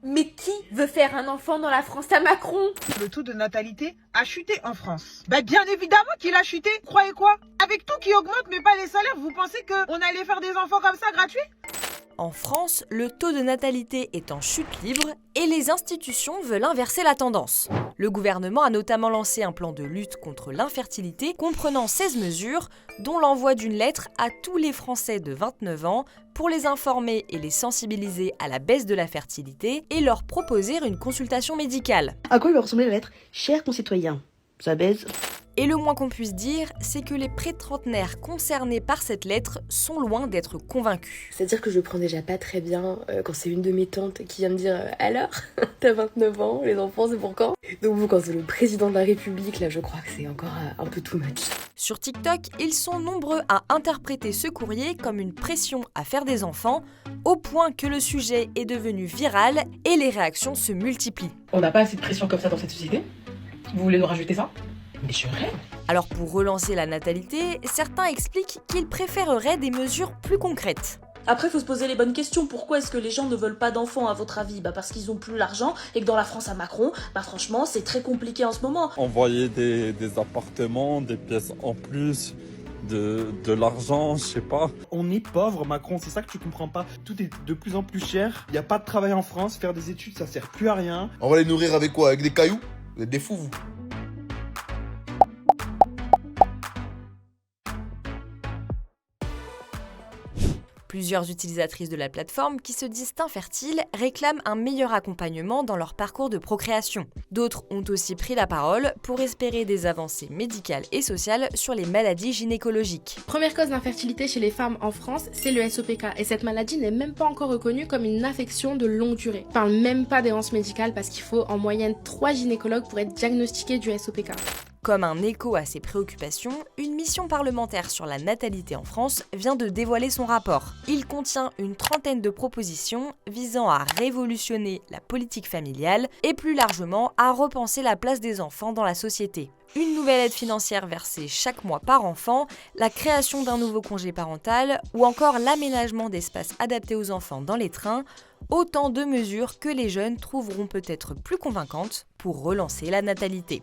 Mais qui veut faire un enfant dans la France à Macron? Le taux de natalité a chuté en France. Bah bien évidemment qu'il a chuté. Croyez quoi? Avec tout qui augmente mais pas les salaires, vous pensez qu'on allait faire des enfants comme ça gratuits? En France, le taux de natalité est en chute libre et les institutions veulent inverser la tendance. Le gouvernement a notamment lancé un plan de lutte contre l'infertilité comprenant 16 mesures, dont l'envoi d'une lettre à tous les Français de 29 ans pour les informer et les sensibiliser à la baisse de la fertilité et leur proposer une consultation médicale. À quoi lui ressemblait la lettre? Chers concitoyens, ça baise. Et le moins qu'on puisse dire, c'est que les pré-trentenaires concernés par cette lettre sont loin d'être convaincus. C'est-à-dire que je le prends déjà pas très bien quand c'est une de mes tantes qui vient me dire alors, t'as 29 ans, les enfants c'est pour quand? Donc bon, quand c'est le président de la République, là je crois que c'est encore un peu too much. Sur TikTok, ils sont nombreux à interpréter ce courrier comme une pression à faire des enfants, au point que le sujet est devenu viral et les réactions se multiplient. On n'a pas assez de pression comme ça dans cette société. Vous voulez nous rajouter ça? Mais je rêve. Alors pour relancer la natalité, certains expliquent qu'ils préféreraient des mesures plus concrètes. Après, il faut se poser les bonnes questions. Pourquoi est-ce que les gens ne veulent pas d'enfants, à votre avis? Parce qu'ils ont plus l'argent et que dans la France à Macron, franchement, c'est très compliqué en ce moment. Envoyer des appartements, des pièces en plus, de l'argent, je sais pas. On est pauvre, Macron, c'est ça que tu comprends pas. Tout est de plus en plus cher. Il n'y a pas de travail en France. Faire des études, ça sert plus à rien. On va les nourrir avec quoi? Avec des cailloux? Vous êtes des fous, vous. Plusieurs utilisatrices de la plateforme qui se disent infertiles réclament un meilleur accompagnement dans leur parcours de procréation. D'autres ont aussi pris la parole pour espérer des avancées médicales et sociales sur les maladies gynécologiques. Première cause d'infertilité chez les femmes en France, c'est le SOPK. Et cette maladie n'est même pas encore reconnue comme une affection de longue durée. On parle même pas d'errance médicale parce qu'il faut en moyenne 3 gynécologues pour être diagnostiqué du SOPK. Comme un écho à ces préoccupations, une mission parlementaire sur la natalité en France vient de dévoiler son rapport. Il contient une trentaine de propositions visant à révolutionner la politique familiale et plus largement à repenser la place des enfants dans la société. Une nouvelle aide financière versée chaque mois par enfant, la création d'un nouveau congé parental ou encore l'aménagement d'espaces adaptés aux enfants dans les trains, autant de mesures que les jeunes trouveront peut-être plus convaincantes pour relancer la natalité.